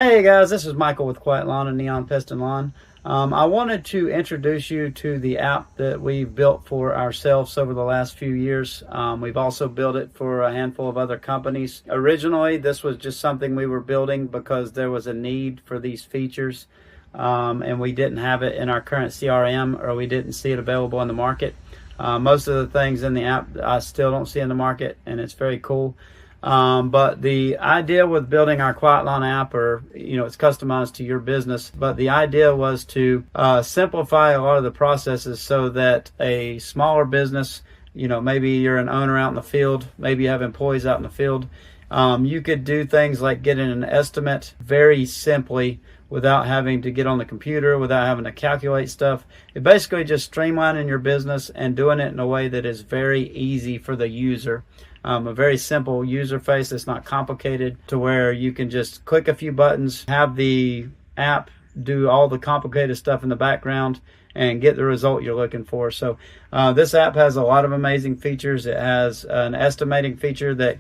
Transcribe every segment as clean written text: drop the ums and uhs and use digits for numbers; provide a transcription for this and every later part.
Hey guys, this is Michael with Quiet Lawn and Neon Piston Lawn. I wanted to introduce you to the app that we've built for ourselves over the last few years. We've also built it for a handful of other companies. Originally, this was just something we were building because there was a need for these features, and we didn't have it in our current CRM, or we didn't see it available in the market. Most of the things in the app I still don't see in the market, and it's very cool. But the idea with building our Quiet Lawn app, it's customized to your business, but the idea was to simplify a lot of the processes so that a smaller business, maybe you're an owner out in the field, maybe you have employees out in the field, you could do things like getting an estimate very simply without having to get on the computer, without having to calculate stuff. It basically just streamlining your business and doing it in a way that is very easy for the user. A very simple user face that's not complicated, to where you can just click a few buttons, have the app do all the complicated stuff in the background, and get the result you're looking for. So this app has a lot of amazing features. It has an estimating feature that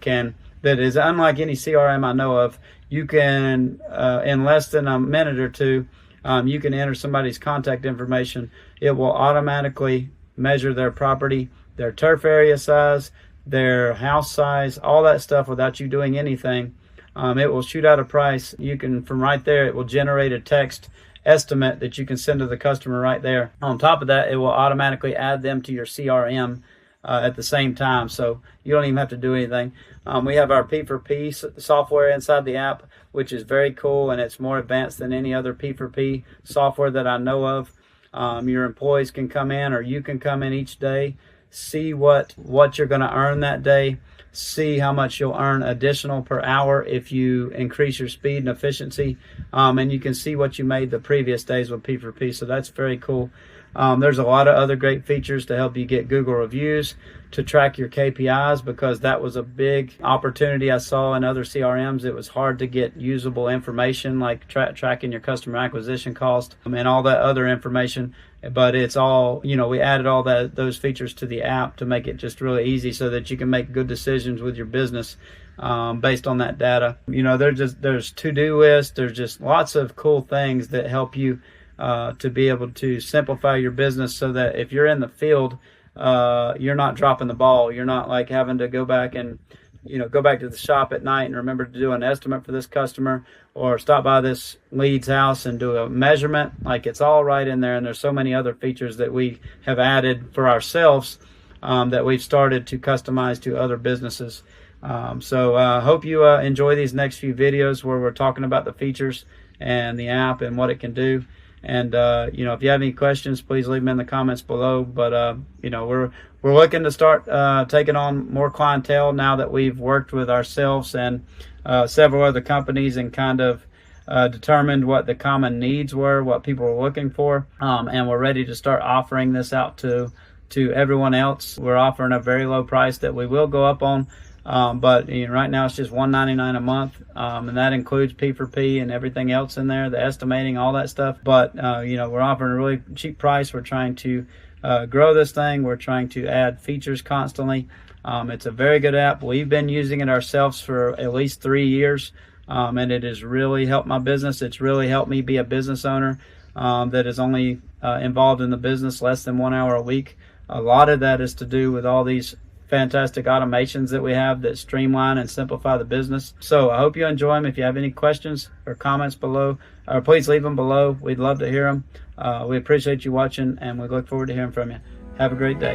is unlike any CRM I know of. You can, in less than a minute or two, you can enter somebody's contact information. It will automatically measure their property, their turf area size, their house size, all that stuff without you doing anything. It will shoot out a price. You can, from right there, it will generate a text estimate that you can send to the customer right there. On top of that, it will automatically add them to your CRM at the same time, so you don't even have to do anything. We have our P4P software inside the app, which is very cool, and it's more advanced than any other P4P software that I know of. Your employees can come in, or you can come in each day, see what you're going to earn that day, see how much you'll earn additional per hour if you increase your speed and efficiency, and you can see what you made the previous days with P4P, so that's very cool. There's a lot of other great features to help you get Google reviews, to track your KPIs, because that was a big opportunity I saw in other CRMs. It was hard to get usable information like tracking your customer acquisition cost and all that other information. But it's all, we added all those features to the app to make it just really easy so that you can make good decisions with your business based on that data. There's to-do lists. There's just lots of cool things that help you to be able to simplify your business, so that if you're in the field, you're not dropping the ball. You're not like having to go back to the shop at night and remember to do an estimate for this customer, or stop by this lead's house and do a measurement. Like, it's all right in there, and there's so many other features that we have added for ourselves that we've started to customize to other businesses. So I hope you enjoy these next few videos where we're talking about the features and the app and what it can do. And if you have any questions, please leave them in the comments below. But we're looking to start taking on more clientele now that we've worked with ourselves and several other companies, and kind of determined what the common needs were, what people were looking for, and we're ready to start offering this out to everyone else. We're offering a very low price that we will go up on. But right now it's just $1.99 a month, and that includes P4P and everything else in there, the estimating, all that stuff. But we're offering a really cheap price. We're trying to grow this thing. We're trying to add features constantly. It's a very good app. We've been using it ourselves for at least 3 years, and it has really helped my business. It's really helped me be a business owner that is only involved in the business less than 1 hour a week. A lot of that is to do with all these fantastic automations that we have that streamline and simplify the business. So I hope you enjoy them. If you have any questions or comments below, please leave them below. We'd love to hear them. We appreciate you watching, and we look forward to hearing from you. Have a great day.